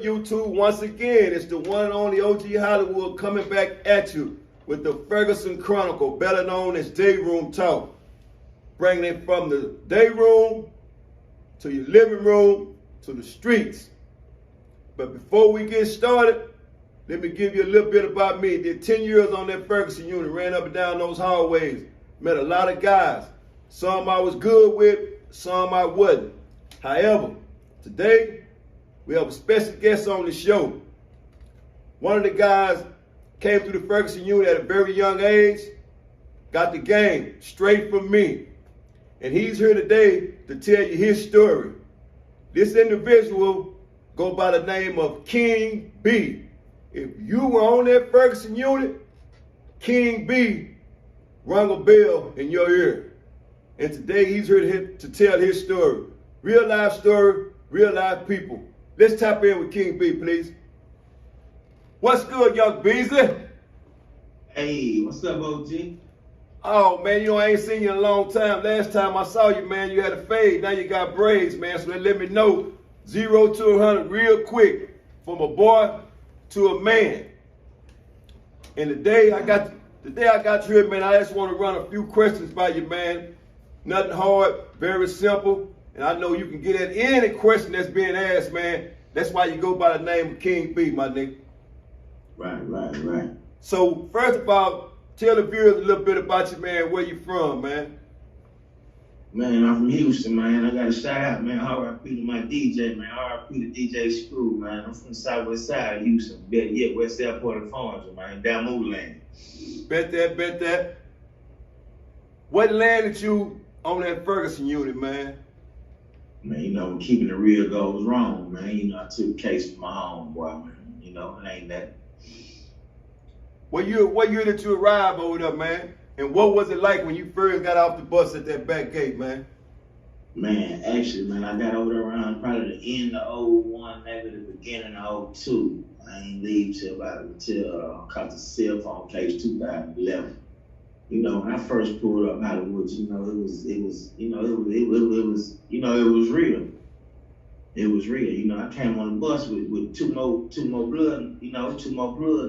good, YouTube? Once again, it's the one and only OG Hollywood coming back at you with the Ferguson Chronicle, better known as Dayroom Talk. Bringing it from the Dayroom to your living room to the streets. But before we get started, let me give you a little bit about me. Did 10 years on that Ferguson Unit, ran up and down those hallways, met a lot of guys. Some I was good with, some I wasn't. However, today, we have a special guest on the show. One of the guys came through the Ferguson Unit at a very young age, got the game straight from me. And he's here today to tell you his story. This individual go by the name of King B. If you were on that Ferguson Unit, King B rung a bell in your ear. And today he's here to tell his story. Real life story, real life people. Let's tap in with King B, please. What's good, young Beasley? Hey, what's up, OG? Oh, man, I ain't seen you in a long time. Last time I saw you, man, you had a fade. Now you got braids, man. So let me know 0 to 100 real quick from a boy to a man. And today I got you here, man, I just want to run a few questions by you, man. Nothing hard, very simple. And I know you can get at any question that's being asked, man. That's why you go by the name of King B, my nigga. Right. So, first of all, tell the viewers a little bit about you, man. Where you from, man? Man, I'm from Houston, man. I got to shout out, man. R.I.P. to my DJ, man. R.I.P. to DJ School, man. I'm from the southwest side of Houston. Better yet, West Airport and Farms, man. Down Mood Land. Bet that. What landed you on that Ferguson Unit, man? Man, keeping it real goes wrong, man. I took a case from my homeboy, man. It ain't that. What year did you arrive over there, man? And what was it like when you first got off the bus at that back gate, man? Man, actually, man, I got over there around probably the end of 01, maybe the beginning of 02. I ain't leave till I caught the cell phone case 2011. When I first pulled up Hollywood, it was real. It was real. I came on the bus with two more blood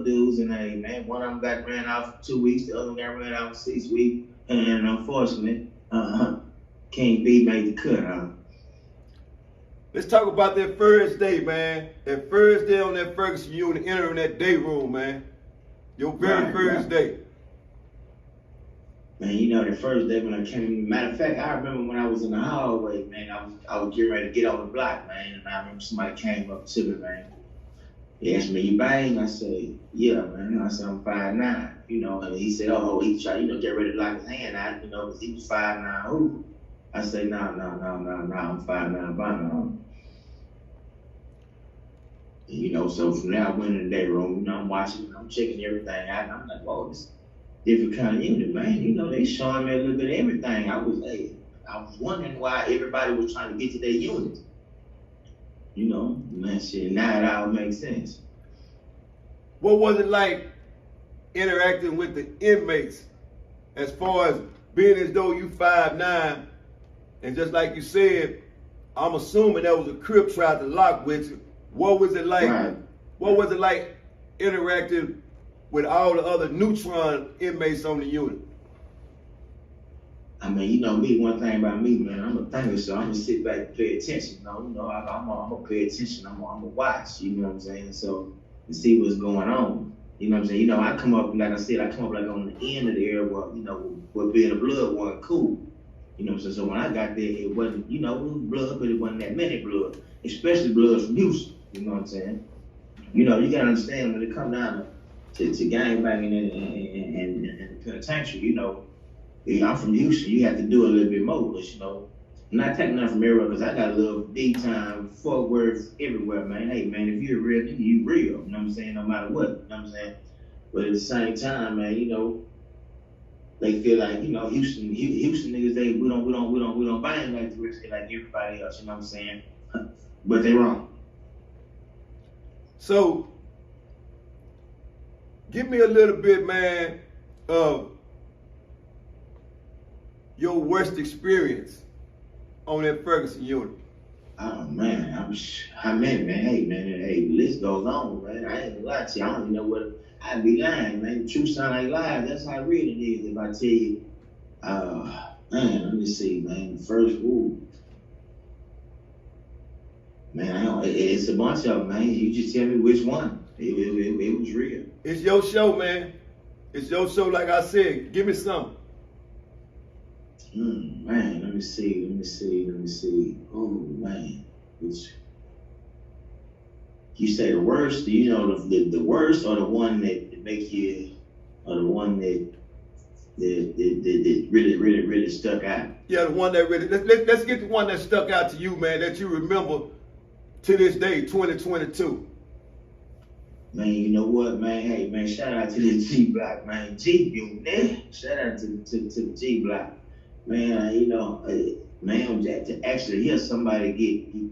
dudes, and hey, man, one of them got ran out for 2 weeks, the other one got ran out for 6 weeks, and unfortunately, King B made the cut, Let's talk about that first day, man. That first day on that Ferguson Unit, entering that day room, man. Your very first day. Man, the first day when I came in, matter of fact, I remember when I was in the hallway, man, I was getting ready to get on the block, man, and I remember somebody came up to me, man. He asked me, "You bang?" I said, "Yeah, man." I said, "I'm 5'9", and he said, "Oh, he tried, get ready to lock his hand out, because he was 5'9". Who? I said, No, I'm 5'9", bottom. So from there I went in the day room, I'm watching, I'm checking everything out, and I'm like, whoa, this different kind of unit, man. They showing me a little bit of everything. I was wondering why everybody was trying to get to their unit. Man, shit, now it all makes sense. What was it like interacting with the inmates as far as being as though you 5'9", and just like you said, I'm assuming that was a crib tried to lock with you. What was it like? Right. What was it like interacting with all the other neutron inmates on the unit? I mean, me, one thing about me, man, I'm a thinker, so I'm gonna sit back and pay attention. I'm gonna pay attention. I'm gonna watch. You know what I'm saying? So to see what's going on. You know what I'm saying? I come up, like I said, like on the end of the area where where being a blood wasn't cool. So when I got there, it wasn't, it was blood, but it wasn't that many blood, especially blood from Houston. You know what I'm saying? You gotta understand when it comes down to gangbanging and the penitentiary, I'm from Houston, you have to do a little bit more, but I'm not taking nothing from everywhere, because I got a little D-time, Fort Worth, everywhere, man. Hey, man, if you're a real nigga, you real, you know what I'm saying, no matter what, you know what I'm saying? But at the same time, man, they feel like, Houston niggas, we don't bang like the rest of like everybody else, you know what I'm saying? But they wrong. So, give me a little bit, man, of your worst experience on that Ferguson Unit. Oh man, I mean, man, hey, the list goes on, man. I ain't gonna lie to you. I don't even know what I'd be lying, man. The truth sound like lies. That's how real it is. If I tell you, man, let me see, man. The first, man, it's a bunch of them, man. You just tell me which one. It was real. It's your show, man. It's your show, like I said. Give me some. Man, let me see. Oh man, which you say the worst? Do you know the worst, or the one that make you, or the one that really stuck out? Yeah, the one that really. Let's get the one that stuck out to you, man. That you remember to this day, 2022. Man, you know what, man? Hey, man, shout out to the G Block, man. G Unit. Shout out to the G Block. Man, you know, man, to actually hear somebody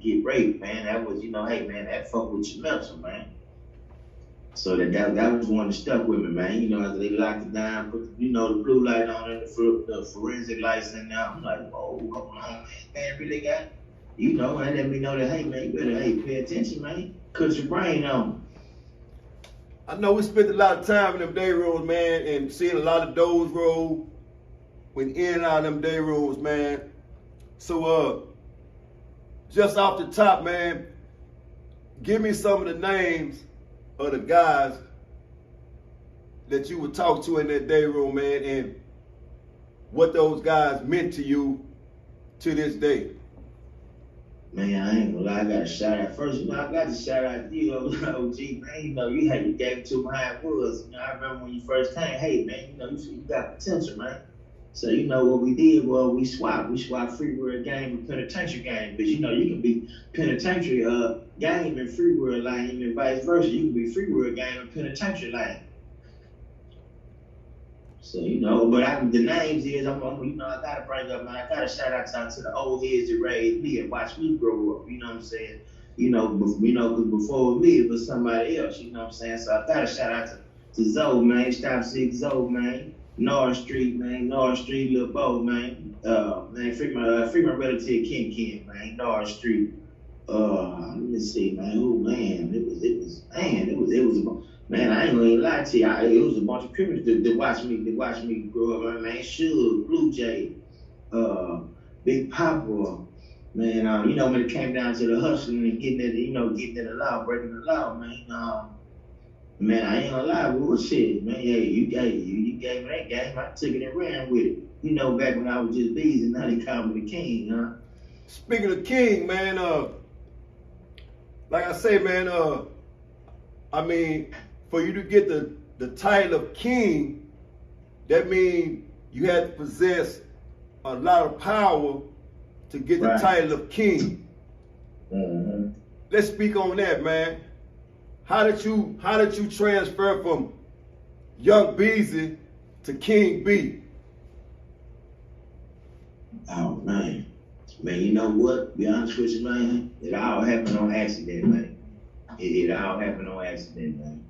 get raped, man, that was, you know, hey, man, that fuck with your mental, man. So that was one that stuck with me, man. You know, as they locked it down, put, you know, the blue light on it, the forensic lights in there. I'm like, whoa, hold on, man, really got, you know, and let me know that, hey, man, you better, pay attention, man. Cut your brain on. I know we spent a lot of time in them day rooms, man, and seeing a lot of doors roll. Went in and out of them day rooms, man. So, just off the top, man, give me some of the names of the guys that you would talk to in that day room, man, and what those guys meant to you to this day. Man, I ain't gonna lie, I got a shout out. First, you know, I got to shout out to you, OG, man. You know, you gave it to me how it was. You know, I remember when you first came, hey, man, you know, you got potential, man. So, you know, what we did was we swapped free world game with penitentiary game. Because, you know, you can be penitentiary game and free world lane, and vice versa. You can be free world game and penitentiary lane. So, you know, but the names is, you know, I gotta bring up, man, I gotta shout out to the old heads that raised me and watched me grow up, you know what I'm saying? You know, cause before me, it was somebody else, you know what I'm saying? So I gotta shout out to Zoe, man, Stop 6 Zoe, man. North Street, Lil Bo, man. Man, free my relative Ken, man. North Street. Let me see, man. Oh man, it was man, I ain't gonna even lie to you. It was a bunch of criminals that watched me grow up, man. Suge, Blue Jay, Big Papa, man. You know, when it came down to the hustling and getting in the law, breaking the law, man. Man, I ain't gonna lie, bullshit, man. Hey, you gave me that game. I took it and ran with it. You know, back when I was just bees, and now they call me the king, huh? Speaking of king, man, like I say, man, I mean, for you to get the title of king, that means you had to possess a lot of power to get the title of king. Mm-hmm. Let's speak on that, man. How did you transfer from Young Beezy to King B? Oh man, you know what? Be honest with you, man. It all happened on accident, man. It all happened on accident, man.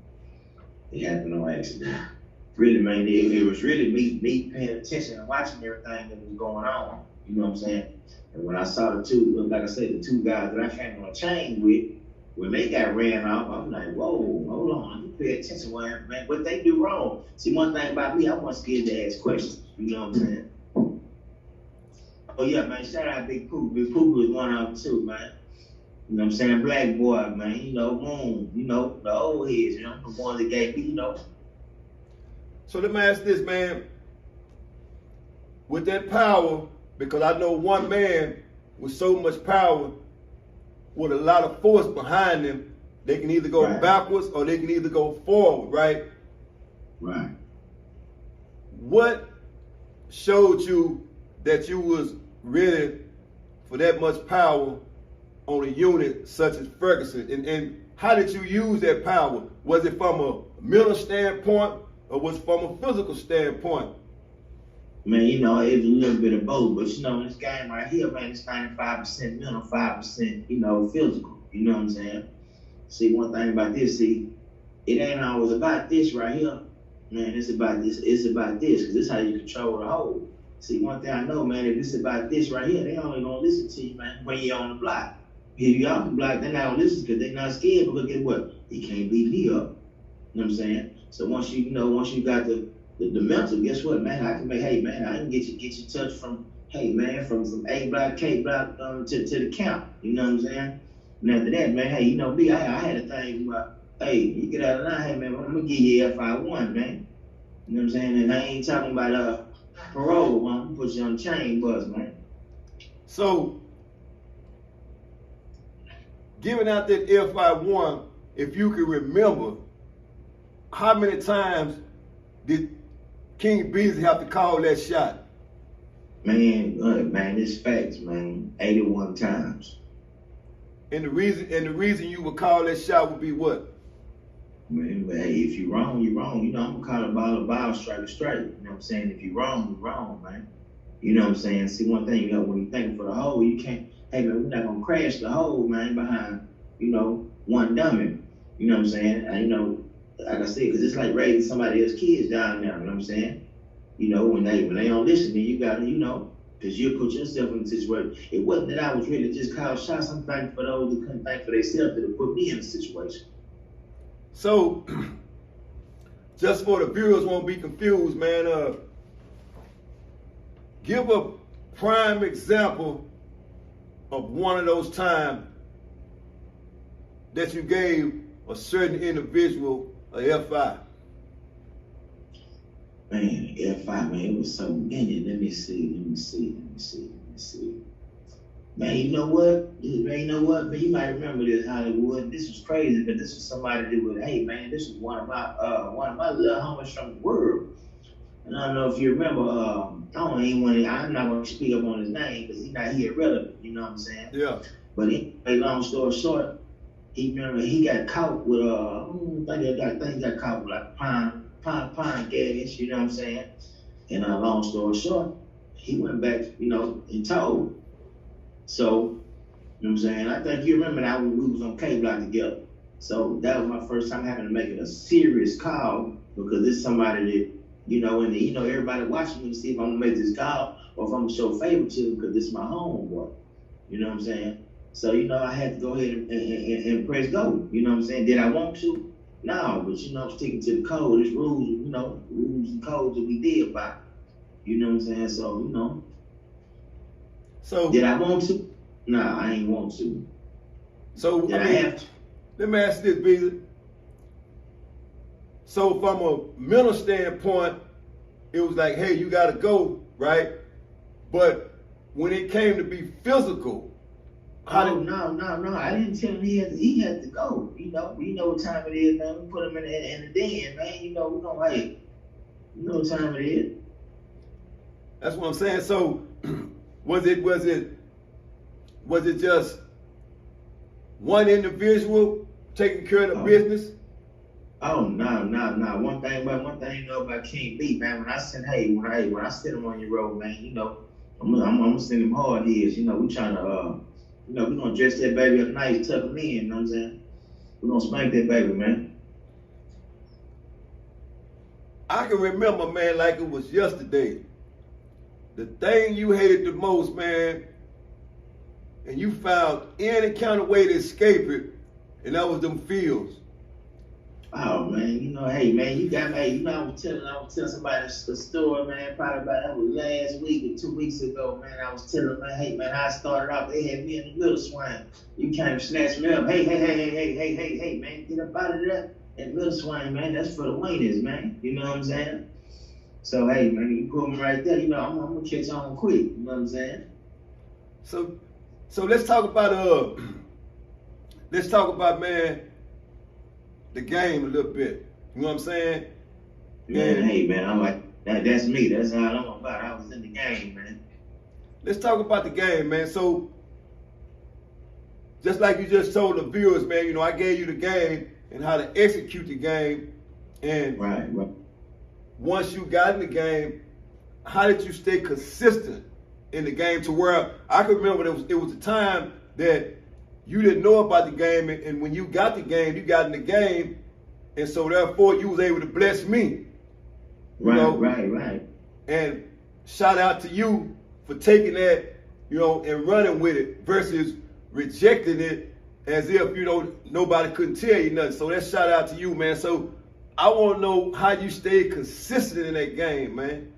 It happened on accident. Really, man. It was really me paying attention and watching everything that was going on. You know what I'm saying? And when I saw the two, like I said, the two guys that I came on a chain with. When they got ran off, I'm like, whoa, hold on, you pay attention, man. What they do wrong? See, one thing about me, I wasn't scared to ask questions. You know what I'm saying? Oh yeah, man. Shout out Big Pooh. Big Pooh was one of them too, man. You know what I'm saying? Black boy, man. You know, Moon. You know, the old heads. You know, the ones that gave me, you know. So let me ask this, man. With that power, because I know one man with so much power, with a lot of force behind them, they can either go backwards or they can either go forward, right? Right. What showed you that you was ready for that much power on a unit such as Ferguson? And how did you use that power? Was it from a mental standpoint or was it from a physical standpoint? Man, you know, it's a little bit of both, but you know, in this game right here, man, it's 95% mental, 5%, you know, physical. You know what I'm saying? See, one thing about this, it ain't always about this right here. Man, it's about this, because this is how you control the whole. See, one thing I know, man, if it's about this right here, they only gonna listen to you, man, when you're on the block. Hit you off the block, they're not gonna listen because they're not scared. Because guess what? He can't beat me up. You know what I'm saying? So once you got the mental, guess what, man? I can make, hey man, I can get you touch from, hey man, from A block, K block to the camp. You know what I'm saying? And after that, man, hey, you know me, I had a thing about, hey, you get out of line, hey man, I'm gonna give you FI1, man. You know what I'm saying? And I ain't talking about parole, man. I'm gonna put you on the chain bus, man. So, giving out that FI1, if you can remember, how many times did King Beasley have to call that shot? Man, it's facts, man. 81 times. And the reason you would call that shot would be what? Man, but hey, if you're wrong, you're wrong. You know, I'm gonna call a ball, strike straight. You know what I'm saying? If you're wrong, man. You know what I'm saying? See, one thing, you know, when you're thinking for the hole, you can't, hey man, we're not gonna crash the hole, man, behind, you know, one dummy. You know what I'm saying? And, you know, like I said, because it's like raising somebody else's kids down there, you know what I'm saying? You know, when they don't listen, then you gotta, you know, because you put yourself in a situation. It wasn't that I was ready to just call shots. I'm thankful for those who couldn't think for themselves that have put me in a situation. So, just for the viewers won't be confused, man, give a prime example of one of those times that you gave a certain individual a FI. Man, FI, man, it was so many. Let me see. Man, you know what? Man, you might remember this, Hollywood. This was crazy, but this was somebody that would, hey man, this was one of my little homies from the world. And I don't know if you remember, I'm not gonna speak up on his name because he's not here relevant, you know what I'm saying? Yeah. But anyway, long story short, he got caught with I think he got caught with like pine gas, you know what I'm saying? And long story short, he went back, you know, and told. So, you know what I'm saying? I think you remember that when we was on K Block together. So that was my first time having to make it a serious call because it's somebody that, you know, and you know, everybody watching me to see if I'm gonna make this call or if I'm gonna show favoritism because this is my homeboy. You know what I'm saying? So, you know, I had to go ahead and press go. You know what I'm saying? Did I want to? No, but you know, I'm sticking to the code. It's rules, you know, rules and codes that we did by. You know what I'm saying? So, you know. So did I want to? Nah, I ain't want to. So did I have to? Let me ask this, Beasley. So from a mental standpoint, it was like, hey, you gotta go, right? But when it came to be physical, no, I didn't tell him he had to go. You know what time it is, man. We put him in the den, man. You know, we gonna wait. You know what time it is. That's what I'm saying. So was it just one individual taking care of the business? Oh no. One thing you know about King B, man. When I send him on your road, man, you know, I'm gonna send him hard heads. You know, we trying to you know, we're gonna dress that baby up nice, tuck him in, you know what I'm saying? We're gonna spank that baby, man. I can remember, man, like it was yesterday. The thing you hated the most, man, and you found any kind of way to escape it, and that was them fields. Oh man, you know, hey man, you got me. You know, I was telling somebody a story, man. Probably about that was last week or 2 weeks ago, man. I was telling man, hey man, I started off. They had me in the middle swing. You came snatch me up. Hey, man, get up out of that middle swing, man. That's for the winners, man. You know what I'm saying? So hey man, you put me right there. You know, I'm gonna catch on quick. You know what I'm saying? So let's talk about man, the game a little bit. You know what I'm saying? Man, hey man, I'm like that's me. That's how I'm about. I was in the game, man. Let's talk about the game, man. So just like you just told the viewers, man, you know, I gave you the game and how to execute the game. And right. Once you got in the game, how did you stay consistent in the game to where I can remember it was a time that you didn't know about the game, and when you got the game, you got in the game, and so therefore you was able to bless me. You know? Right. And shout out to you for taking that, you know, and running with it versus rejecting it as if, you know, nobody couldn't tell you nothing. So that shout out to you, man. So I want to know how you stayed consistent in that game, man.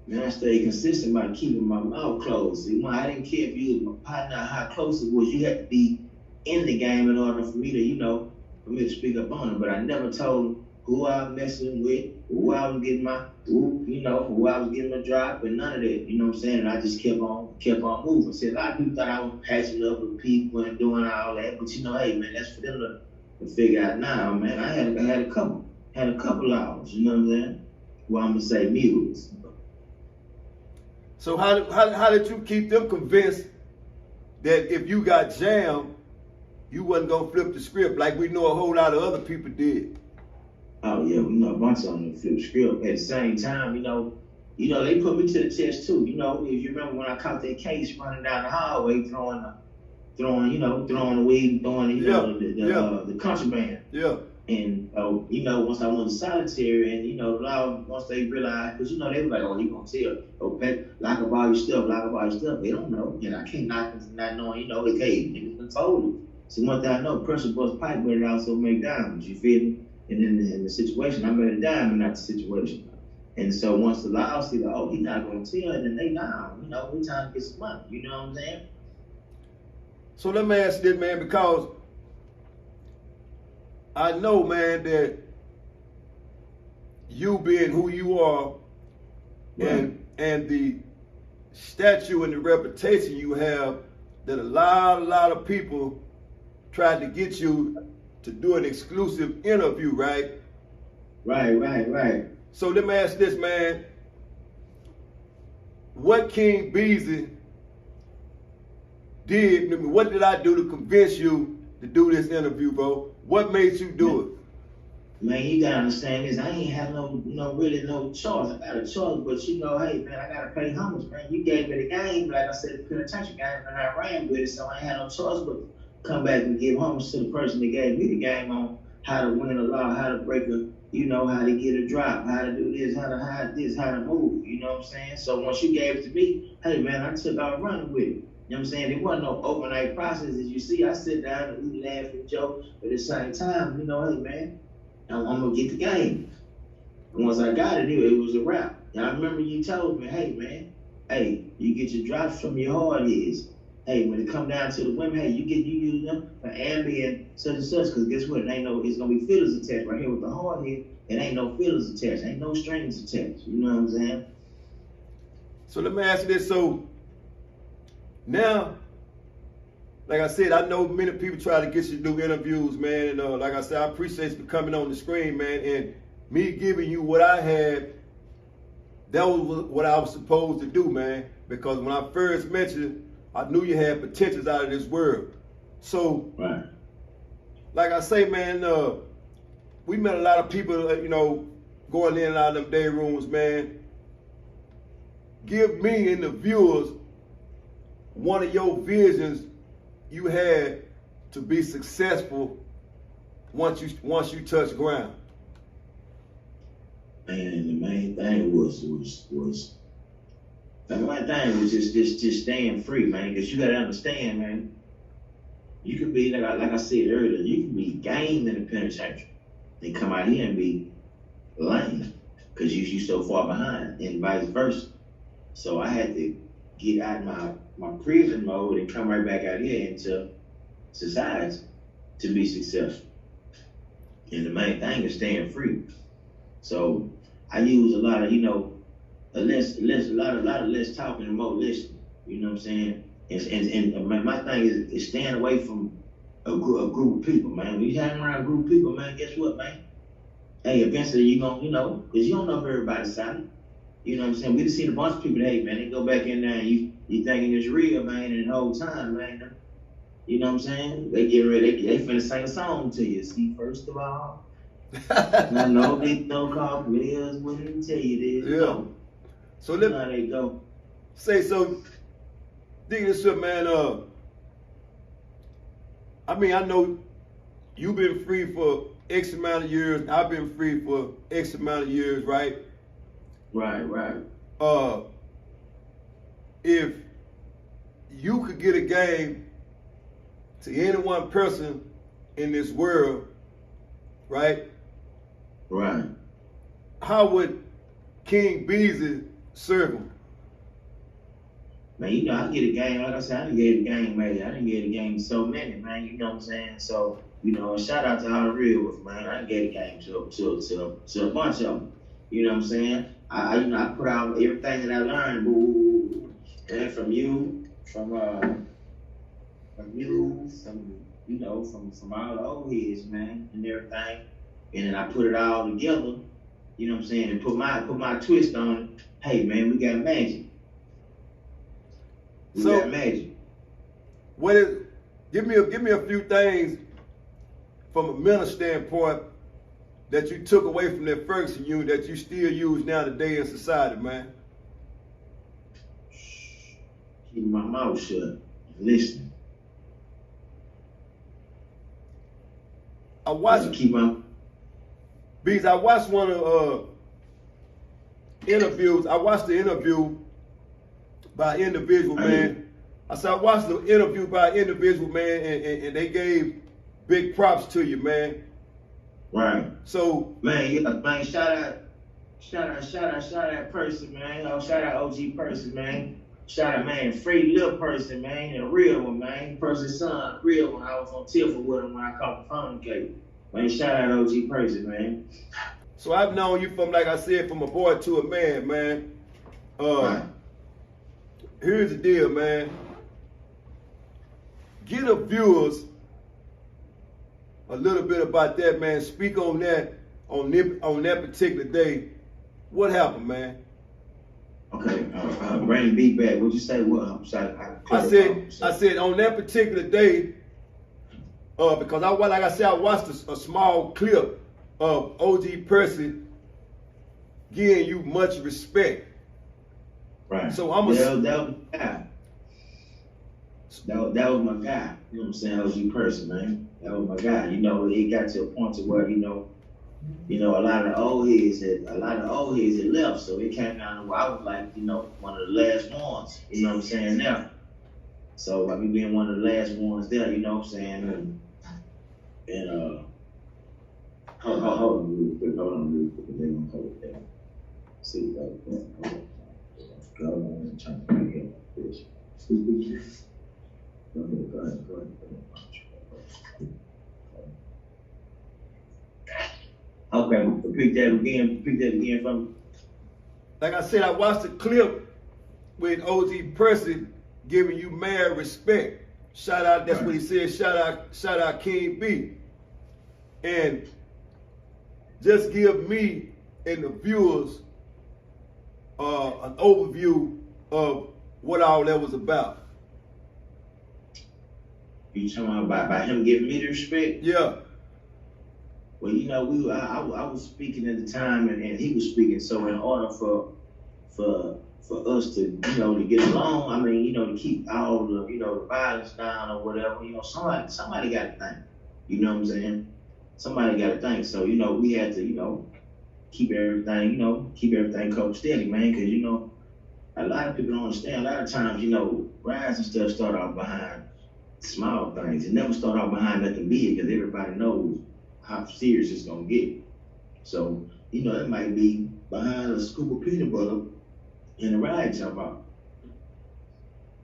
Man, I stayed consistent by keeping my mouth closed. You know, I didn't care if you was my partner, how close it was. You had to be in the game in order for me to, you know, for me to speak up on it. But I never told who I was messing with, who I was getting my, who I was getting my drop, and none of that. You know what I'm saying? And I just kept on moving. See, a lot of people thought I was patching up with people and doing all that, but you know, hey man, that's for them to figure out now, man. I had a couple hours, you know what I'm saying? Well, I'm gonna say mules. So how did you keep them convinced that if you got jammed, you wasn't gonna flip the script like we know a whole lot of other people did? Oh yeah, we know a bunch of them that flip script. At the same time, you know, they put me to the test too. You know, if you remember when I caught that case running down the hallway, throwing the weed, throwing the contraband. Yeah. And you know, once I went to solitary, and you know, once they realized, because you know they were like, oh, you gonna tell, okay, lock up all your stuff. They don't know, and I can't knock them not knowing, you know, okay, niggas been told it. So one thing I know, pressure bust pipe, but it also make diamonds. You feel me? And in the situation, I made a diamond, not the situation. And so once the law see that, oh, he's not gonna tell, and then they down, you know, we trying to get some money. You know what I'm saying? So let me ask this, man, because I know, man, that you being who you are, Right. and the stature and the reputation you have, that a lot of people tried to get you to do an exclusive interview, right? Right. So let me ask this, man. What King Beezy did, what did I do to convince you to do this interview, bro? What made you do it? Man, you gotta understand this. I ain't have really no choice. I got a choice, but you know, hey man, I gotta pay homage, man. You gave me the game, like I said, the penitentiary game, and I ran with it, so I ain't had no choice but come back and give homage to the person that gave me the game on how to win a law, how to break a, you know, how to get a drop, how to do this, how to hide this, how to move. You know what I'm saying? So once you gave it to me, hey man, I took out running with it. You know what I'm saying? It wasn't no overnight process. As you see, I sit down and we laugh and joke, but at the same time, you know, hey man, I'm gonna get the game. And once I got it, it was a wrap. And I remember you told me, hey man, hey, you get your drops from your hard heads. Hey, when it come down to the women, hey, you use them for Ambi and such, because guess what? It's gonna be fillers attached right here with the hard head. It ain't no fillers attached, ain't no strings attached. You know what I'm saying? So let me ask you this. So now, like I said, I know many people try to get you to do interviews, man. And like I said, I appreciate you for coming on the screen, man. And me giving you what I had, that was what I was supposed to do, man. Because when I first met you, I knew you had potentials out of this world. So, right. Like I say, man, we met a lot of people, you know, going in and out of them day rooms, man. Give me and the viewers one of your visions you had to be successful once you touch ground. And the main thing was just staying free, man. Because you gotta understand, man. You could be like I said earlier, you can be game in the penitentiary and come out here and be lame because you so far behind, and vice versa. So I had to get out of my prison mode and come right back out here into society to be successful. And the main thing is staying free. So I use a lot of, you know, a lot of less talking and more listening. You know what I'm saying? And my thing is staying away from a group of people, man. When you hang around a group of people, man, guess what, man? Hey, eventually you gonna, you know, because you don't know if everybody's silent. You know what I'm saying? We just seen a bunch of people, hey, man, they go back in there and you thinking it's real, man, and the whole time, man. You know what I'm saying? They get ready, they finna sing a song to you. See, first of all, I know they don't call players when they tell you this. Yeah. No. So let how they go. Say so. Dig this up, man. I mean, I know you've been free for X amount of years. I've been free for X amount of years, right? Right. If you could get a game to any one person in this world, right? Right. How would King Beasley serve him? Man, you know, I get a game, like I said, I didn't get a game, man. I didn't get a game so many, man, you know what I'm saying? So, you know, shout out to all the real ones, man. I didn't get a game to a bunch of them. You know what I'm saying? I you know, I put out everything that I learned, boo, and from you, from you know, from all the old heads, man, and everything. And then I put it all together, you know what I'm saying, and put my twist on it. Hey man, we got magic. We got magic. What is give me a few things from a mental standpoint that you took away from that Ferguson unit that you still use now today in society, man? Keep my mouth shut. Listening. I watched Bees, I watched one of interviews. I watched the interview by individual, man. I said I watched the interview by individual, man, and they gave big props to you, man. Right. So man, yeah, man, shout out person, man. Oh, shout out OG person, man. Shout out, man, free little person, man, a real one, man. Person's son, real one. I was on Tiffle with him when I caught the phone case. Man, shout out OG person, man. So I've known you from, like I said, from a boy to a man, man. Right. Here's the deal, man. Get the viewers a little bit about that, man. Speak on that on that particular day. What happened, man? Okay, bring the beat back. What'd you say? What? I said on that particular day, because I watched a small clip of OG Percy giving you much respect. Right. So I'm that was my guy. That was my guy. You know what I'm saying? OG Percy, man. That was my guy. You know, it got to a point to where, you know, a lot of the old heads had left, so it came down to where I was like, you know, one of the last ones. You know what I'm saying now? So by me being one of the last ones there, you know what I'm saying? And hold on real quick, they're gonna hold it down. See that? Go on and try to get this. Go ahead. Okay, repeat that again from me. Like I said, I watched the clip with OG Percy giving you mad respect. Shout out, that's what he said, shout out King B. And just give me and the viewers an overview of what all that was about. You talking about him giving me the respect? Yeah. Well, you know, I was speaking at the time, and he was speaking. So in order for us to, you know, to get along, I mean, you know, to keep all the, you know, the violence down or whatever, you know, somebody got to think. You know what I'm saying? Somebody got to think. So, you know, we had to, you know, keep everything copacetic, man, because, you know, a lot of people don't understand. A lot of times, you know, riots and stuff start off behind small things. It never start off behind nothing big, because everybody knows how serious it's gonna get. So, you know, it might be behind a scoop of peanut butter and a riot jump out.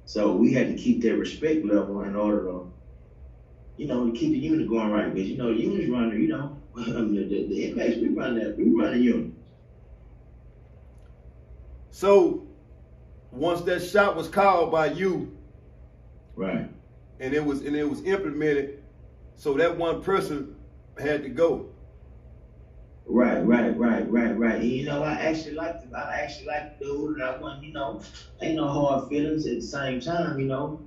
So we had to keep that respect level in order to, you know, to keep the unit going right. Because, you know, the unit's running, you know, the inmates, we run the unit. So once that shot was called by you, right, and it was implemented, so that one person had to go. Right. And, you know, I actually liked the dude, and I wasn't, you know, ain't no hard feelings. At the same time, you know,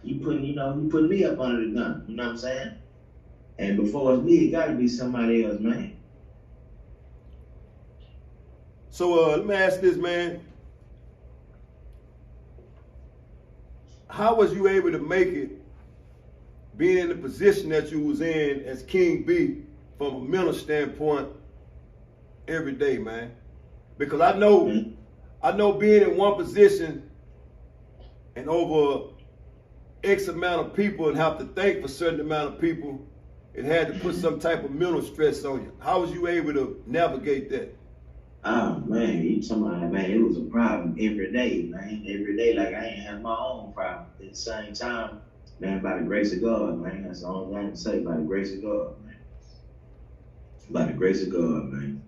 you put me up under the gun. You know what I'm saying? And before it's me, it got to be somebody else, man. So let me ask this, man. How was you able to make it, being in the position that you was in as King B, from a mental standpoint, every day, man? Because I know being in one position and over X amount of people and have to think for a certain amount of people, it had to put some type of mental stress on you. How was you able to navigate that? Oh man, you talking about, man, it was a problem every day, man. Every day, like I ain't had my own problem. At the same time, man, by the grace of God, man. That's the only thing I can say, by the grace of God, man. By the grace of God, man.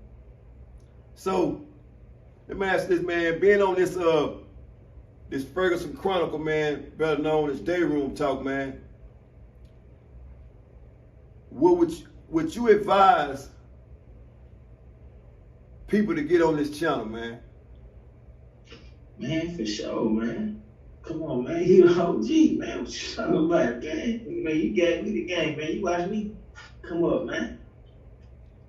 So, let me ask this, man, being on this this Ferguson Chronicle, man, better known as Dayroom Talk, man, what would you advise people to get on this channel, man? Man, for sure, man. Come on, man. You the OG, man. What you talking about, gang? Man, you gave me the game, man. You watch me come up, man.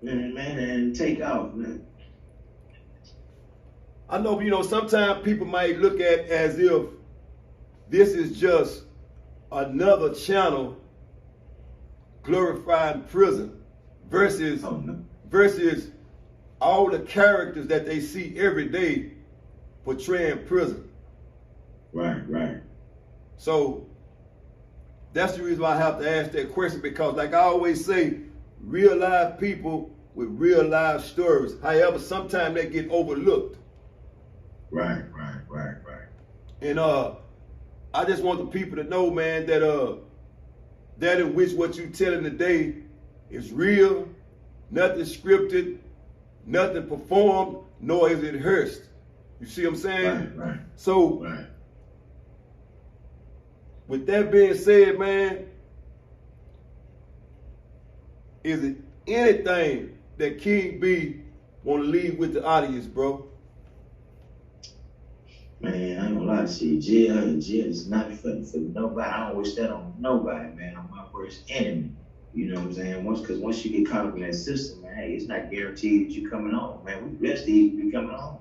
Man, and take off, man. I know, you know, sometimes people might look at as if this is just another channel glorifying prison versus versus all the characters that they see every day portraying prison. Right. So that's the reason why I have to ask that question, because like I always say, real life people with real life stories. However, sometimes they get overlooked. Right. And I just want the people to know, man, that that in which what you telling today is real, nothing scripted, nothing performed, nor is it rehearsed. You see what I'm saying? Right. So, with that being said, man, is it anything that King B want to leave with the audience, bro? Man, I ain't gonna lie to you. Jail is not for nobody. I don't wish that on nobody, man. I'm my worst enemy. You know what I'm saying? Once you get caught up in that system, man, hey, it's not guaranteed that you're coming home, man. We blessed to even be coming home.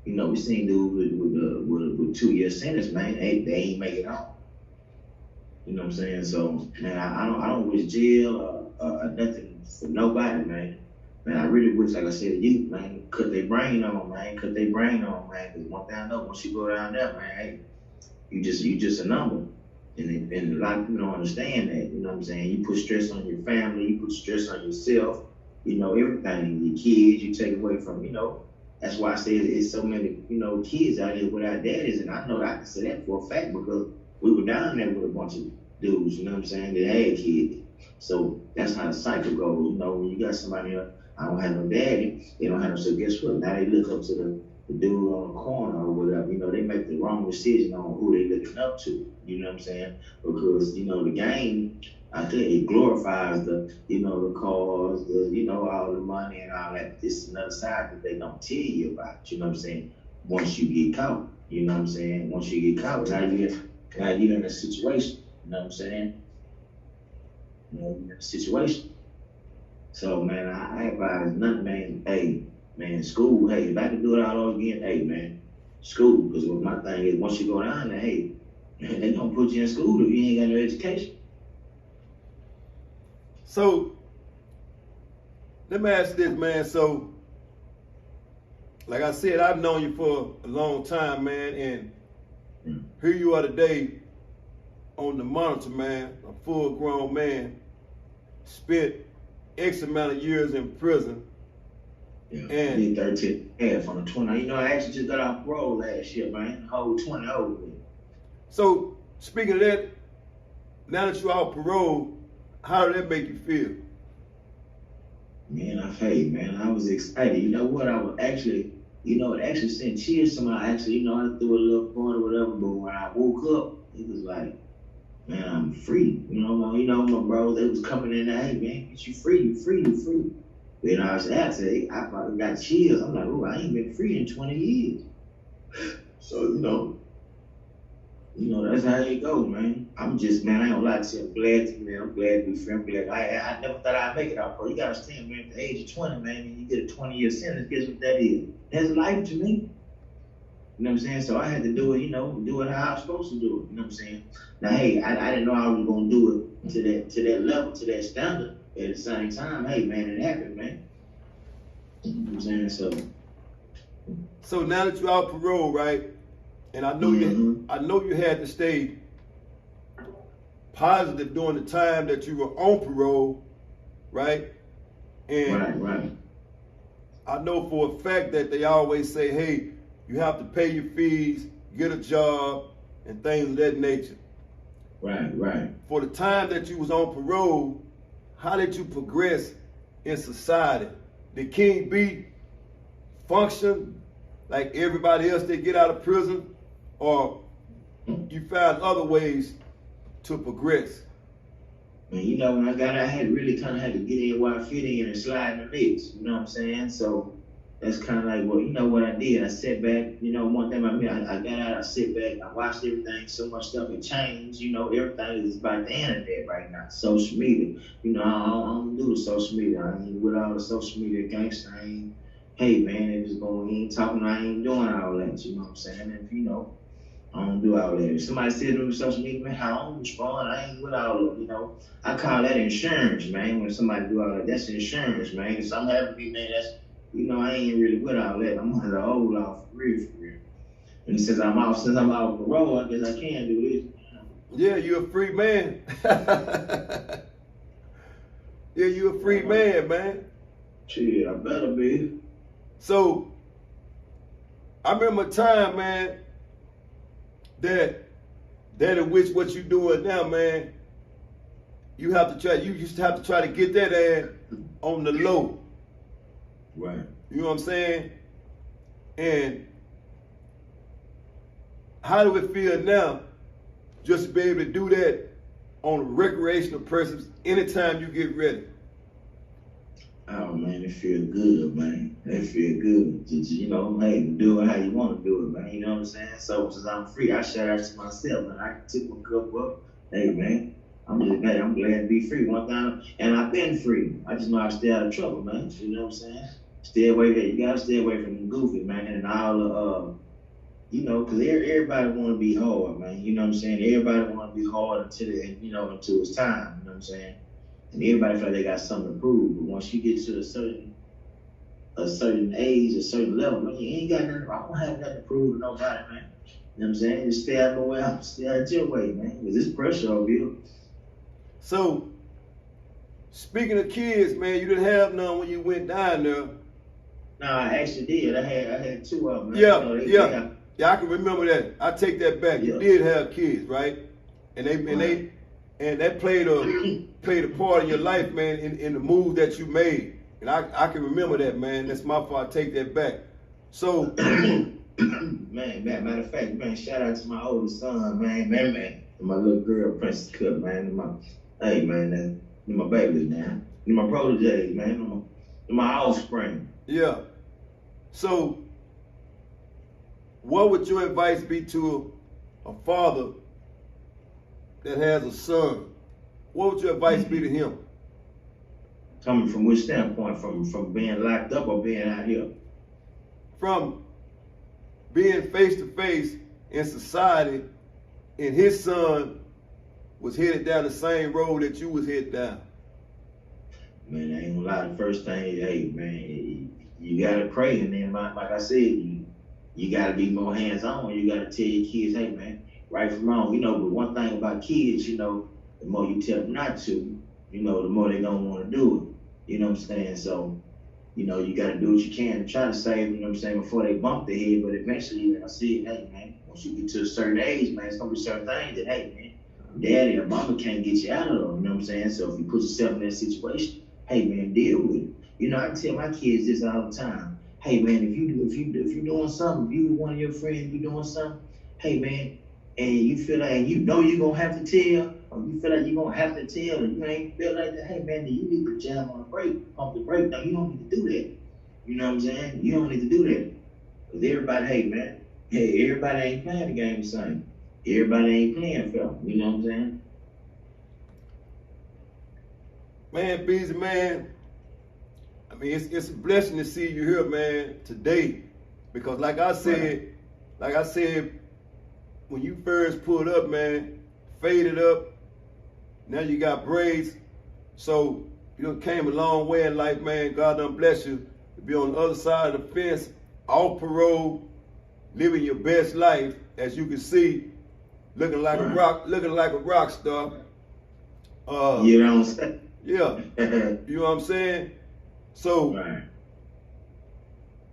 You know, we seen dudes with 2-year sentence, man. They ain't make it home. You know what I'm saying? So, man, I don't wish jail or nothing for nobody, man. Man, I really wish, like I said to you, man, cut their brain on, man. Because one thing I know, once you go down there, man, hey, you just a number. And a lot of people don't understand that, you know what I'm saying? You put stress on your family, you put stress on yourself, you know, everything. Your kids, you take away from, you know. That's why I say it's so many, you know, kids out here without daddies. And I know that I can say that for a fact because we were down there with a bunch of dudes, you know what I'm saying, that had kids. So that's how the cycle goes, you know, when you got somebody else, I don't have no daddy, they don't have no, so guess what? Now they look up to the dude on the corner or whatever, you know, they make the wrong decision on who they looking up to, you know what I'm saying? Because, you know, the game, I think it glorifies the, you know, the cars, the, you know, all the money and all that. This is another side that they don't tell you about, you know what I'm saying? Once you get caught, you know what I'm saying? Once you get caught, now you're in a situation, you know what I'm saying? You know, you're in a situation. So, man, I advise nothing, man. Hey, man, school, hey, if I could do it all over again, hey, man, school. Because my thing is, once you go down there, hey, man, they gonna put you in school if you ain't got no education. So, let me ask this, man. So, like I said, I've known you for a long time, man, and here you are today on the monitor, man, a full-grown man, spent X amount of years in prison. Yeah, and 13 half on the 20. You know, I actually just got off parole last year, man. The whole 20 over with. So, speaking of that, now that you're off parole, how did that make you feel? Man, I was excited. You know what? I was actually, you know, it actually sent chills to my, you know, I threw a little point or whatever, but when I woke up, it was like, man, I'm free. You know, my bros, they was coming in there, hey, man, get you free, you free. Then I was after, I probably got chills. I'm like, oh, I ain't been free in 20 years. So, you know, that's how it go, man. I'm just, man, I ain't gonna lie to you. I'm glad to be free. I'm glad. I never thought I'd make it out, bro. You gotta understand, man, at the age of 20, man, and you get a 20-year sentence, guess what that is? That's life to me. You know what I'm saying? So I had to do it, you know, do it how I was supposed to do it. You know what I'm saying? Now, hey, I didn't know I was gonna do it to that level, to that standard. At the same time, hey, man, it happened, man. You know what I'm saying? So now that you're out parole, right? And I know you had to stay positive during the time that you were on parole, right? And Right. I know for a fact that they always say, hey, you have to pay your fees, get a job, and things of that nature. Right. For the time that you was on parole, how did you progress in society? Did King B function like everybody else that get out of prison, or you found other ways to progress? And you know, when I got out, I had really kind of had to get in where I fit in and slide in the mix. You know what I'm saying? So that's kind of like, well, you know what I did? I sat back. You know, one thing about me, I got out, I sit back, I watched everything. So much stuff had changed. You know, everything is about the internet right now. Social media. You know, I don't do the social media. I ain't with all the social media gangster. I ain't, hey man, if it's going, he ain't talking, I ain't doing all that. You know what I'm saying? And you know, I don't do all that. If somebody said to me social media, man, I don't respond. I ain't with all of, you know. I call that insurance, man. When somebody do all that, that's insurance, man. If something happen to me, man, that's, you know, I ain't really with all that. I'm under the old law for real. And since I'm out parole, I guess I can do this. Yeah, you're a free man. Yeah, you're a free man. Shit, I better be. So, I remember a time, man, that in which what you doing now, man, you used to have to try to get that ad on the low. Right. You know what I'm saying? And how do it feel now just to be able to do that on recreational purposes anytime you get ready? Oh man, it feel good, man. It feel good. Just, you know, hey, do it how you want to do it, man. You know what I'm saying? So since I'm free, I shout out to myself, man. I took my cup up. Hey man, I'm glad to be free one time. And I've been free. I just know I stay out of trouble, man. You know what I'm saying? Stay away there. You gotta stay away from the goofy, man, and all the you know, because everybody want to be hard, man. You know what I'm saying? Everybody want to be hard until it's time. You know what I'm saying? And everybody feel like they got something to prove. But once you get to a certain age, a certain level, man, you ain't got nothing. I don't have nothing to prove to nobody, man. You know what I'm saying? Just stay out of my way. Stay out your way, man. Because it's pressure over you. So, speaking of kids, man, you didn't have none when you went down there. No, I actually did. I had two of them. Man. Yeah, you know, yeah, I can remember that. I take that back. Yeah. You did have kids, right? And that played a part in your life, man, in the move that you made. And I can remember that, man. That's my fault. I take that back. So, man, matter of fact, man, shout out to my oldest son, man, and my little girl, Princess Cook, man. Hey, man, they're my babies, man. They're my proteges, man. They're my offspring. Yeah. So, what would your advice be to a father that has a son? What would your advice be to him? Coming from which standpoint? From being locked up or being out here? From being face to face in society, and his son was headed down the same road that you was headed down. Man, I ain't gonna lie. The first thing, hey, man, you gotta pray, and then like I said, you gotta be more hands-on. You gotta tell your kids, hey, man, right from wrong. You know, but one thing about kids, you know, the more you tell them not to, you know, the more they don't want to do it. You know what I'm saying? So, you know, you got to do what you can to try to save, you know what I'm saying, before they bump their head. But eventually, like I said, hey, man, once you get to a certain age, man, it's going to be certain things that, hey, man, daddy or mama can't get you out of them. You know what I'm saying? So if you put yourself in that situation, hey, man, deal with it. You know, I tell my kids this all the time. Hey, man, if you're doing something, if you one of your friends, you doing something, hey, man, and you feel like you know you're going to have to tell, or you feel like you're going to have to tell, and you ain't feel like that, hey, man, then you need to jam on the brake, pump the brake. No, you don't need to do that. You know what I'm saying? You don't need to do that. Because everybody, hey, man, hey, everybody ain't playing the game the same. Everybody ain't playing fair. You know what I'm saying? Man, Beezy, man, I mean, it's a blessing to see you here, man, today. Because like I said, when you first pulled up, man, faded up, now you got braids. So you done came a long way in life, man. God done bless you to be on the other side of the fence, off parole, living your best life, as you can see, looking like a rock star. You know what I'm saying? Yeah. You know what I'm saying? So, Right.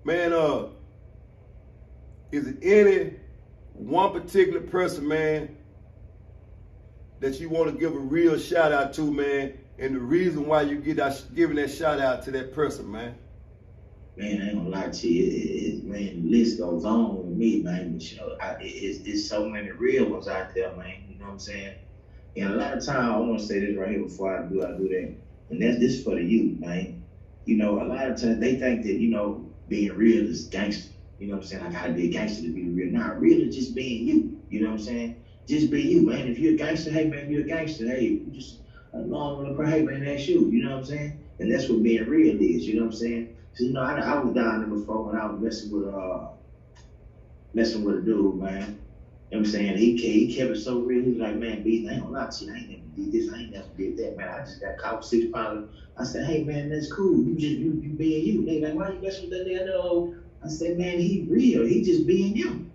man, is it any one particular person, man, that you want to give a real shout out to, man, and the reason why you giving that shout out to that person, man? Man, I ain't gonna lie to you. Man, the list goes on with me, man. But you know, it's so many real ones out there, man. You know what I'm saying? And a lot of time, I want to say this right here before I do that. And that's this for the youth, man. You know, a lot of times they think that, you know, being real is gangster. You know what I'm saying? I gotta be a gangster to be real. Nah, real is just being you. You know what I'm saying? Just be you, man. If you're a gangster, hey, man, you're a gangster. Hey, you just long on the hey, man, that's you. You know what I'm saying? And that's what being real is. You know what I'm saying? So, you know, I was down there before when I was messing with a dude, man. You know what I'm saying? He kept it so real. He was like, man, B, I ain't gonna lie to you. I ain't never did this. I ain't never did that, man. I just got caught with 6 pounds. I said, hey, man, that's cool. You being you. They like, why you messing with that nigga? No. I said, man, he real. He just being him.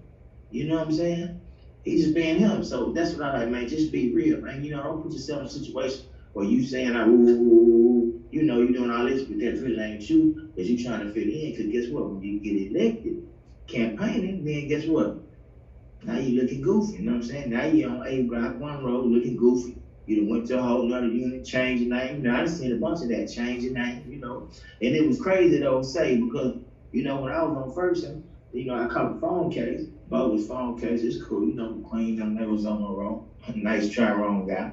You know what I'm saying? He just being him. So that's what I like, man. Just be real, man. You know, don't put yourself in a situation where you saying, ooh, you know, you doing all this, but that really ain't you, because you trying to fit in. Because guess what? When you get elected, campaigning, then guess what? Now you looking goofy, you know what I'm saying? Now you on A Block 1 road looking goofy. You done went to a whole nother unit, changed your name. You know, I done seen a bunch of that, change your name, you know. And it was crazy though, say, because, you know, when I was on Ferguson, you know, I caught a phone case, bogus phone case, it's cool, you know, McQueen, them niggas on the road, nice Tyrone guy.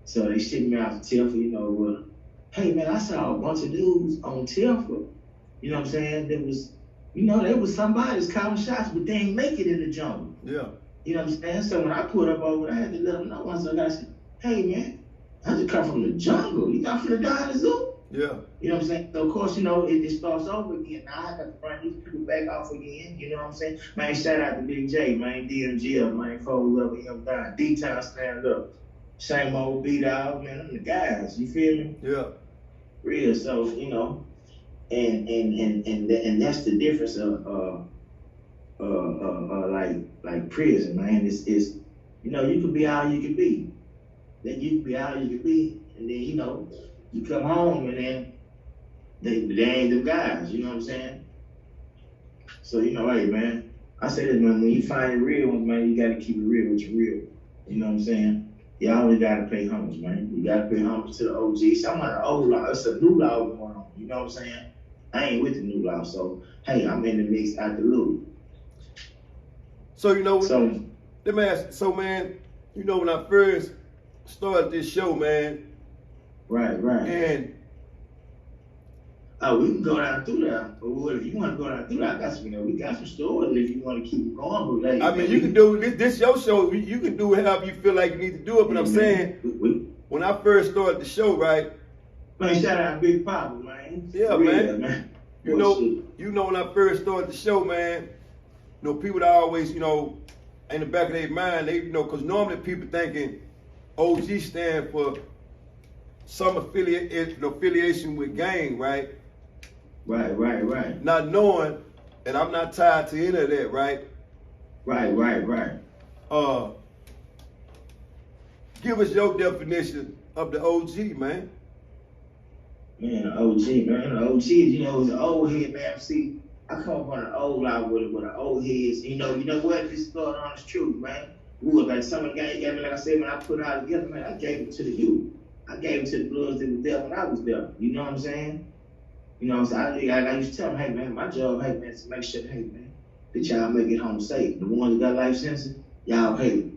So they shipped me out to Tilford, you know, with, hey man, I saw a bunch of dudes on Tilford, you know what I'm saying, that was, you know, there was somebody's calling shots, but they ain't make it in the jungle. Yeah. You know what I'm saying? So when I pulled up over, I had to let them know. I said, hey man, I just come from the jungle. You come from the Dino Zoo? Yeah. You know what I'm saying? So of course, you know, it starts over again. Now I got to run these people back off again. You know what I'm saying? Man, shout out to Big J, man, DMGL, man, fold up, him down. D-Town stand up. Same old B-Dog, man, them the guys. You feel me? Yeah. Real. So, you know, and that's the difference of like prison, man. It's you know, you can be all you can be. Then you can be all you can be, and then you know, you come home and then they ain't them guys. You know what I'm saying? So you know, hey man, I say this, man. When you find real ones, man, you gotta keep it real with your real. You know what I'm saying? You always gotta pay homage, man. You gotta pay homage to the OGs. I'm on the old law. It's a new law going on. You know what I'm saying? I ain't with the new law, so hey, I'm in the mix out the loop. So you know, let me ask. So man, you know when I first started this show, man. Right. And we can go down through that. But if you want to go down through that, I got some, you know, we got some stories if you want to keep it going. But I mean, you can do this your show. You can do it however you feel like you need to do it. But I'm saying, when I first started the show, right? Man, shout out Big Papa, man. Yeah, man. You know when I first started the show, man. You know, people that always, you know, in the back of their mind, they, you know, because normally people thinking OG stand for some affiliation with gang, right? Right. Not knowing that I'm not tied to any of that, right? Right. Give us your definition of the OG, man. Man, the OG, man. The OG, you know, is an old head, man. See, I come up on an old lot with an old heads. You know what? This is going on is true, man. Ooh, like some of the guys gave me, like I said, when I put it all together, man, I gave it to the youth. I gave it to the Bloods that was there when I was there. You know what I'm saying? You know what I'm saying? I used to tell them, hey, man, my job, hey, man, is to make sure, hey, man, that y'all make it home safe. The ones that got life sentences, y'all, hey,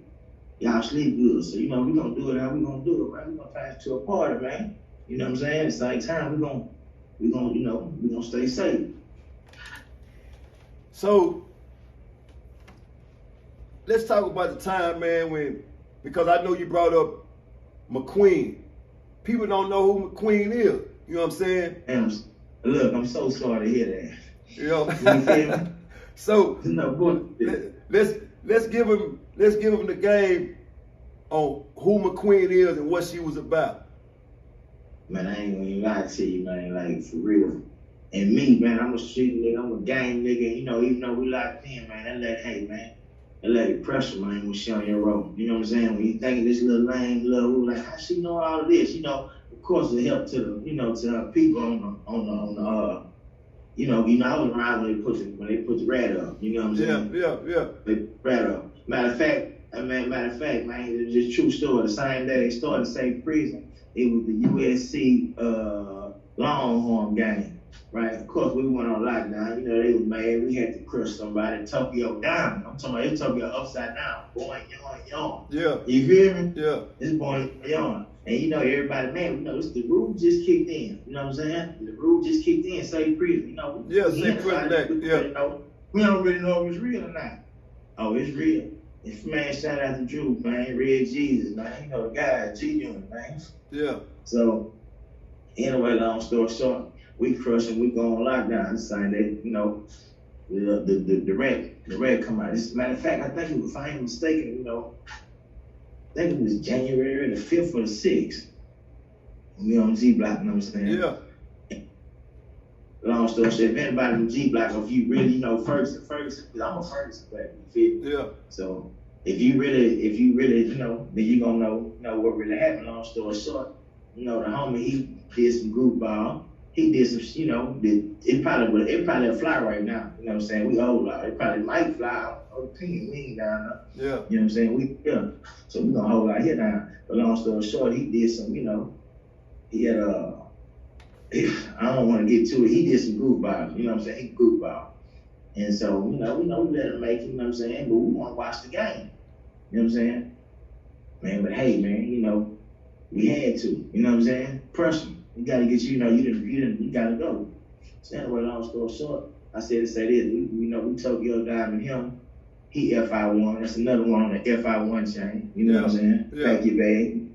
y'all sleep good. So, you know, we're going to do it how we going to do it, man. We're going to pass it to a party, man. You know what I'm saying? At the same time, we're going to, you know, we're going to stay safe. So, let's talk about the time, man, because I know you brought up McQueen. People don't know who McQueen is. You know what I'm saying? And look, I'm so sorry to hear that. You know? You feel me? So, No, let's give him the game on who McQueen is and what she was about. Man, I ain't gonna lie to you, man, like, for real. And me, man, I'm a street nigga, I'm a gang nigga, you know, even though we locked in, man, I like, hey, man, that lady pressure, man, when she on your road. You know what I'm saying? When you think of this little lame, little like, how she know all of this? You know, of course it helped to the, you know, to her people on the I was around when they put the rat up. You know what I'm saying? Yeah. They put the rat up. Matter of fact, man, it's just a true story. The same day they started the same prison, it was the USC Longhorn game. Right, of course we went on lockdown. You know, they was mad. We had to crush somebody. Tokyo Diamond. I'm talking about Tokyo upside down. Boy, yawn. Yeah. You hear me? Yeah. This boy yawn. And you know, everybody, man, you know, the rule just kicked in. You know what I'm saying? The rule just kicked in. Safe prison. You know, safe prison. Yeah. We don't really know if it's real or not. Oh, it's real. If man, shout out to Drew, man, Red Jesus, man. You know the guy, G Unit, man. Yeah. So, anyway, long story short, we crushing, we go on lockdown. Sunday, you know, the red come out. Matter of fact, I think it was, if I ain't mistaken, you know, I think it was January the 5th or the 6th. We on G Block, you know what I'm saying? Yeah. Long story short, if anybody from G Block, or if you really, you know, Ferguson, because I'm a Ferguson player, you feel me? Yeah. So if you really, you know, then you gonna know what really happened. Long story short, you know, the homie, he did some group ball. He did some, you know, it probably fly right now. You know what I'm saying? We old out. It probably might fly. We ain't down there. Yeah. You know what I'm saying? So we gonna hold out here now. But long story short, he did some, you know, he had I don't want to get to it. He did some group ball. You know what I'm saying? He group ball. And so, you know, we let him make it, you know what I'm saying? But we want to watch the game. You know what I'm saying? Man, but hey, man, you know, we had to. You know what I'm saying? Pressure. You gotta get you know, you gotta go. So anyway, long story short, I said to say this, we Tokyo Diamond him, he FI1, that's another one on the FI1 chain, you know what I'm saying? Yeah. Pack your bag.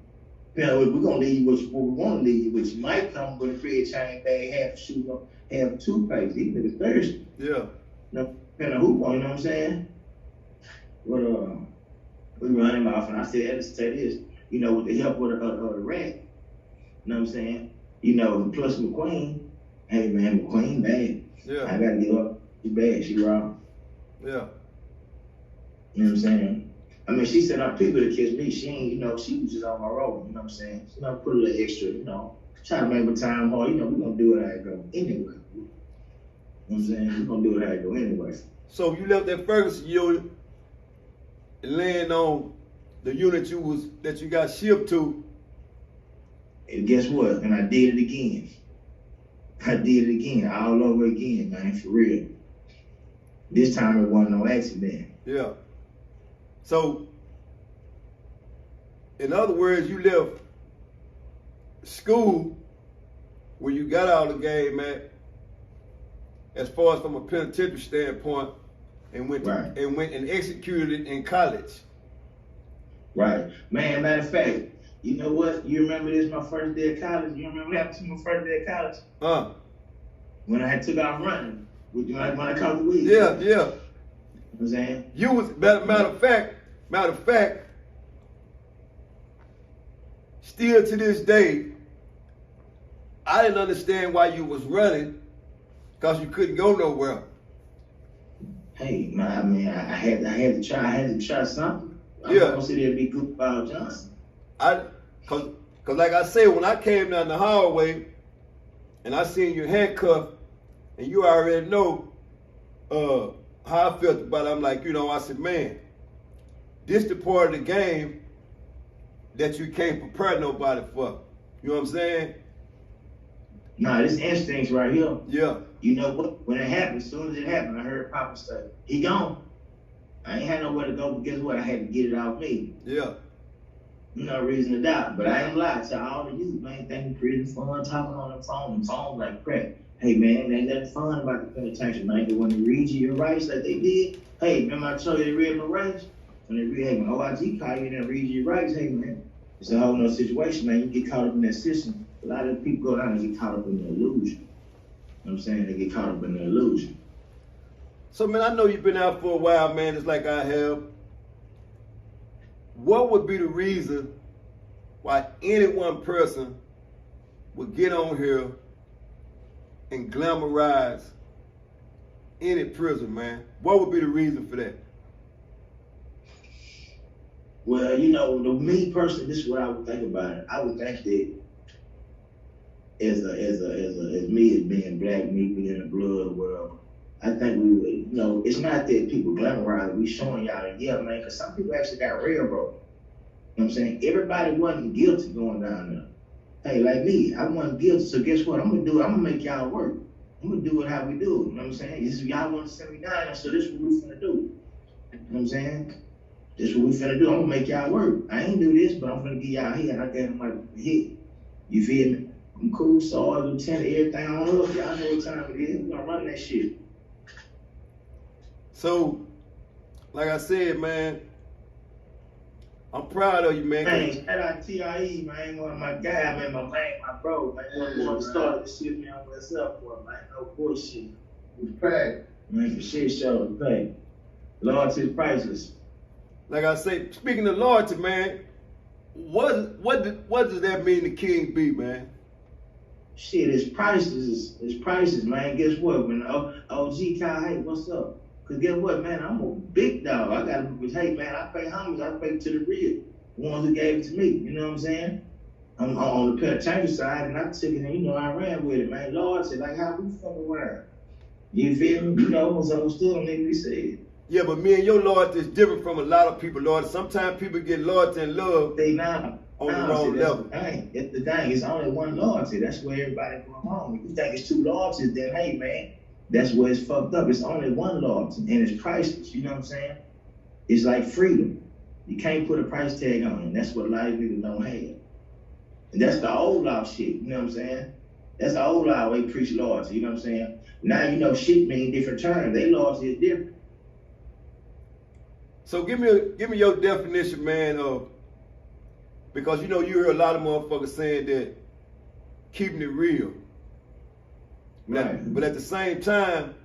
You know, we're gonna leave you what we wanna leave you, which might come with a free chain bag, half a shoe, half a toothpaste, these niggas thirsty. Yeah. You know, depending on who, you know what I'm saying? But we run him off, and I said, let's say this, you know, with the help of the rat, you know what I'm saying? You know, plus McQueen, hey man, McQueen bad. Yeah. I gotta give up. She bad, she wrong. Yeah. You know what I'm saying? I mean, she sent out people to kiss me. She ain't, you know, she was just on my road, you know what I'm saying? You know, put a little extra, you know, try to make my time hard. You know, we're gonna do it how it go anyway. You know what I'm saying? We're gonna do it how it go anyway. So you left that Ferguson unit and land on the unit that you got shipped to. And guess what? And I did it again. All over again, man, for real. This time it wasn't no accident. Yeah. So, in other words, you left school where you got out of the game at, as far as from a penitentiary standpoint, and went and executed it in college. Right. Man, matter of fact, you know what? You remember this my first day of college? You remember what happened to my first day of college? When I took off running, when I caught the weed. Yeah. You know what I'm saying? You was, matter of fact, still to this day, I didn't understand why you was running, because you couldn't go nowhere. Hey, man, I mean, I had to try something. I'm Yeah. not gonna sit there and be good about Johnson. Cause like I said, when I came down the hallway and I seen you handcuffed, and you already know how I felt about it. I'm like, you know, I said, man, this the part of the game that you can't prepare nobody for. You know what I'm saying? Nah, this instincts right here. Yeah. You know what? When it happened, as soon as it happened, I heard Papa say, he gone. I ain't had nowhere to go, but guess what? I had to get it off me. Yeah. No reason to doubt, but I ain't lie to all the youth, man. Thinking prison fun, talking on the phone like crack. Hey man, ain't nothing fun about the penitentiary, man. They want to read you your rights like they did. Hey, remember I told you they read my rights? When they read, hey, when OIG call you and read your rights, hey man, it's a whole nother situation, man. You get caught up in that system. A lot of people go down and get caught up in the illusion. You know what I'm saying? They get caught up in the illusion. So man, I know you've been out for a while, man, just like I have. What would be the reason why any one person would get on here and glamorize any prison, man? What would be the reason for that? Well, you know, me personally, this is what I would think about it. I would think that as me as being black, me being in the blood world, I think we would, you know, it's not that people glamorize it. We showing y'all that, yeah, man, because some people actually got railroaded. You know what I'm saying? Everybody wasn't guilty going down there. Hey, like me, I wasn't guilty, so guess what? I'm gonna make y'all work. I'm gonna do it how we do it. You know what I'm saying? This is y'all want to send me down there, so this is what we finna do. You know what I'm saying? This is what we finna do. I'm gonna make y'all work. I ain't do this, but I'm finna get y'all here, and I gave them like hit. You feel me? I'm cool, so lieutenant, everything on up. Y'all know what time it is. We gonna run that shit. So, like I said, man, I'm proud of you, man. Man, shout out TRE, man. One of my guys, man, my bro, man. One started this shit, man, what's up for, man. No bullshit. Fact. Man, for shit show, pay. Loyalty is priceless. Like I say, speaking of loyalty, man, what does that mean to King B, man? Shit, it's priceless. It's priceless, man. Guess what? When OG call, hey, what's up? Cause guess what, man? I'm a big dog. I gotta, hey, man, I pay homage. I pay to the real ones who gave it to me. You know what I'm saying? I'm on the penitentiary side, and I took it, and you know, I ran with it, man. Loyalty, like how we fucking around. You feel me? You know, what's understood on what we said. Yeah, but me and your loyalty is different from a lot of people, loyalty. Sometimes people get loyalty and love They now on the wrong level. That's the thing. It's only one loyalty. That's where everybody go wrong. If you think it's two loyalties, then hey, man, that's where it's fucked up. It's only one loyalty, and it's priceless. You know what I'm saying? It's like freedom. You can't put a price tag on it. That's what a lot of people don't have. And that's the old law shit. You know what I'm saying? That's the old law way preach loyalty. You know what I'm saying? Now you know shit mean different terms. Their loyalty is different. So give me your definition, man, of, because you know you hear a lot of motherfuckers saying that keeping it real. Right. But at the same time,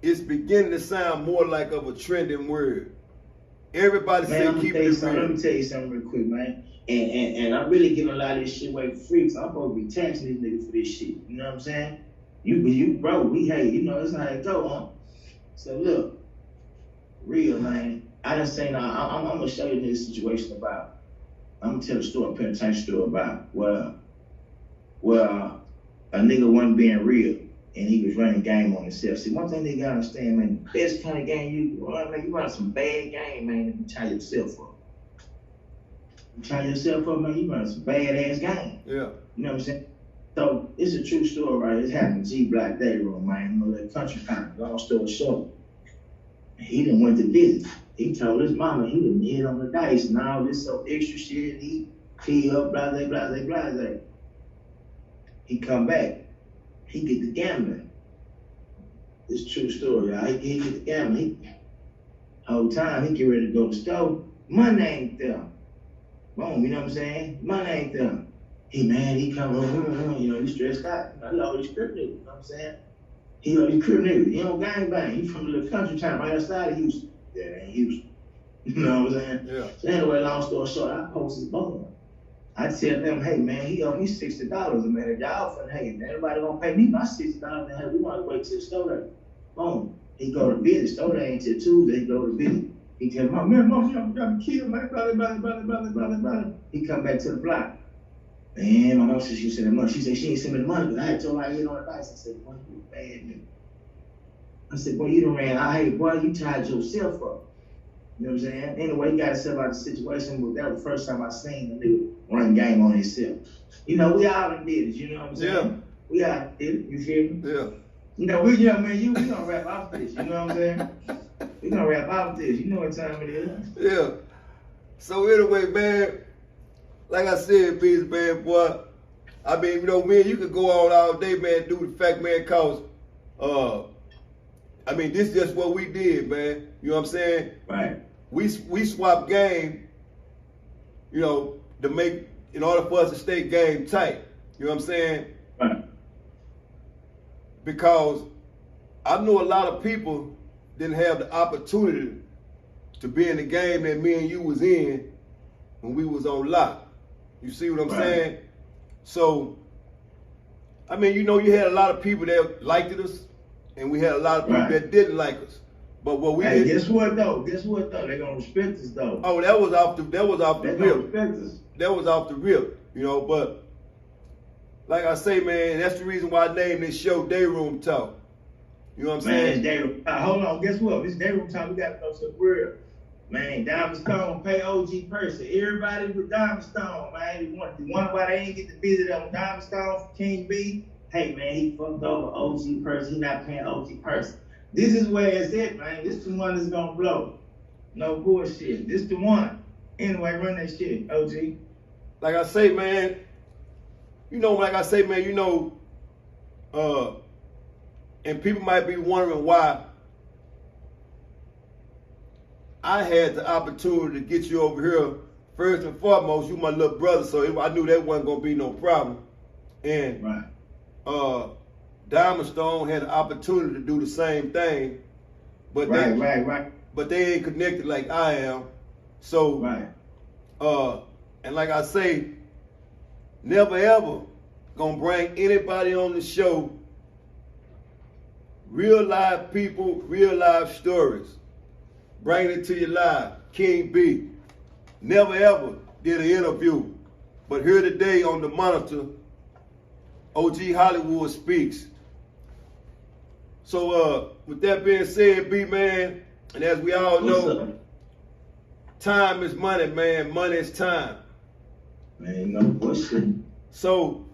it's beginning to sound more like of a trending word. Everybody say keep it real. Let me tell you something real quick, man. And I'm really giving a lot of this shit away for free, so I'm supposed to be taxing these niggas for this shit. You know what I'm saying? You bro, we hate, you know, that's how it go, huh? So look, real, man. I done seen, I'm gonna show you this situation about, I'm gonna tell a story, a penitentiary story about where a nigga wasn't being real and he was running game on himself. See, one thing they gotta understand, man, the best kind of game you run, man, you run some bad game, man, if you tie yourself up. You tie yourself up, man, you run some bad ass game. Yeah. You know what I'm saying? So it's a true story, right? It's happened G Black Dayroom, man, you know, that country kind of long story short. He done went to visit. He told his mama he done hit on the dice and all this so extra shit. He up, blase, blase, blase. He come back. He get the gambling. It's a true story, y'all. He get the gambling. Whole time he get ready to go to the store. Money ain't there. Boom, you know what I'm saying? Money ain't there. He mad, he come home, you know, he stressed out. You know, he always crip nigga, you know what I'm saying? He always crip nigga. He don't gang bang. He from the little country town right outside of Houston. That ain't Houston. You know what I'm saying? Yeah. So anyway, long story short, I post his bond. I tell them, hey man, he owe me $60 a minute. Y'all finna, hey, everybody gonna pay me my $60, then hey, we wanna wait till the store day. Boom. He go to visit. Store day ain't till Tuesday, he go to visit. He tell my man, mom, you got me killed, man, blah. He come back to the block. Man, my mom said she sent the money. She said she ain't send me the money, but I had told her I hit on the dice. I said, boy, you a bad nigga. I said, boy, you done ran out. Hey, boy, you tied yourself up. You know what I'm saying? Anyway, he got himself out of the situation, but that was the first time I seen a nigga run game on himself. You know, we all done did it, you know what I'm saying? Yeah. We all did it, you feel me? Yeah. You know, we gonna wrap off this, you know what I'm saying? We gonna wrap off this, you know what time it is. Yeah. So anyway, man, like I said, Beast, man, boy, I mean, you know, man, you could go on all day, man, do the fact, man, cause, I mean, this is just what we did, man. You know what I'm saying? Right. We swapped game, you know, to make, in order for us to stay game tight. You know what I'm saying? Right. Because I know a lot of people didn't have the opportunity to be in the game that me and you was in when we was on lock. You see what I'm saying? So, I mean, you know, you had a lot of people that liked us, and we had a lot of people that didn't like us. But what we hey, guess what though? They gonna respect us though. Oh, that was off the They gonna respect us. That was off the rip, you know. But like I say, man, that's the reason why I named this show Dayroom Talk. You know what I'm saying? Man, it's Dayroom. Hold on, guess what? This Dayroom Talk, we gotta go to the real. Man, Diamond Stone pay OG person. Everybody with Diamond Stone, man. You wonder why they ain't get to visit on Diamond Stone for King B? Hey, man, he fucked over OG person. He not paying OG person. This is where it's at, man. This the one that's gonna blow. No bullshit. This the one. Anyway, run that shit, OG. Like I say, man, and people might be wondering why I had the opportunity to get you over here. First and foremost, you my little brother, so I knew that wasn't gonna be no problem. And right. Diamond Stone had the opportunity to do the same thing, but but they ain't connected like I am. So and like I say, never ever gonna bring anybody on the show, real live people, real live stories. Bring it to your live. King B. Never ever did an interview. But here today on the monitor, OG Hollywood speaks. So with that being said, B man, and as we all know, time is money, man. Money is time. Man, no question. So,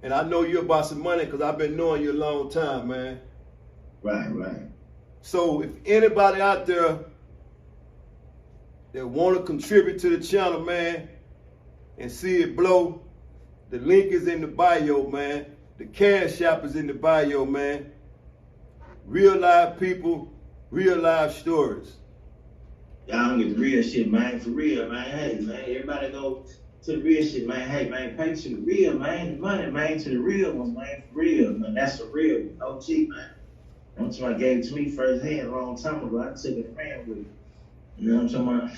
and I know you about some money because I've been knowing you a long time, man. Right. So if anybody out there that want to contribute to the channel, man, and see it blow, the link is in the bio, man. The Cash App is in the bio, man. Real live people, real live stories. Y'all don't get the real shit, man. For real, man. Hey, man, everybody go to the real shit, man. Hey, man, pay to the real, man. The money, man, to the real ones, man. For real, man. That's the real one. OG, man. That's what I gave it to me firsthand a long time ago. I took it and ran with it. You know what I'm talking about?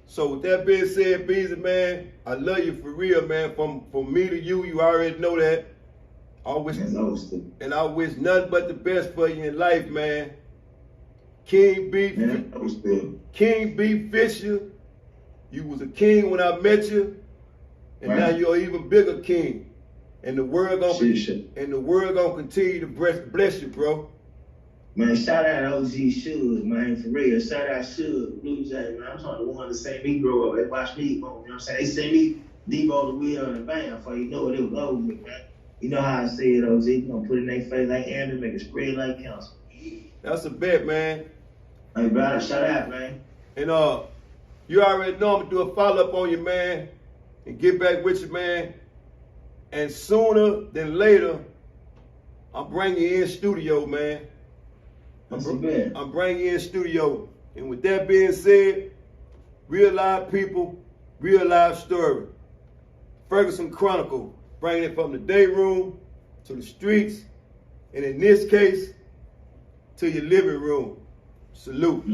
So with that being said, Beezy, man, I love you for real, man. From me to you, you already know that. And I wish nothing but the best for you in life, man. King B Fisher, you was a king when I met you, and now you're an even bigger king. And the world gonna continue to bless you, bro. Man, shout out OG Suge, man, for real. Shout out Suge, Blue Jay, man. I'm talking the one that say me grow up. They watch me, you know what I'm saying? They say me Devo the wheel in the band before you know it was over with, man. You know how I say it, OG. You gonna put it in their face like Aaron, make it spread like council. That's a bet, man. Hey, brother, shout out, man. And you already know I'm gonna do a follow-up on you, man, and get back with you, man. And sooner than later, I'm bringing you in studio, man. I'm bringing you in studio. And with that being said, real live people, real live story. Ferguson Chronicles, bringing it from the day room to the streets, and in this case, to your living room. Salute.